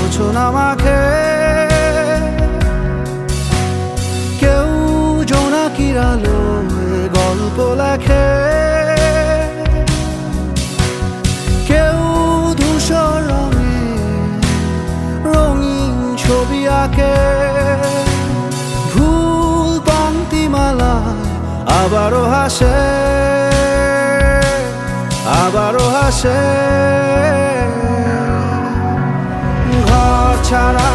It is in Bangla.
জোছনা মাখে, কেউ জোনাকির আলোয় গল্প লেখে, কেউ ধূসর রঙে রঙিন ছবি আঁকে। ভুল পংক্তিমালায় আবারও হাসে, আবারও হাসে। ঘর ছাড়া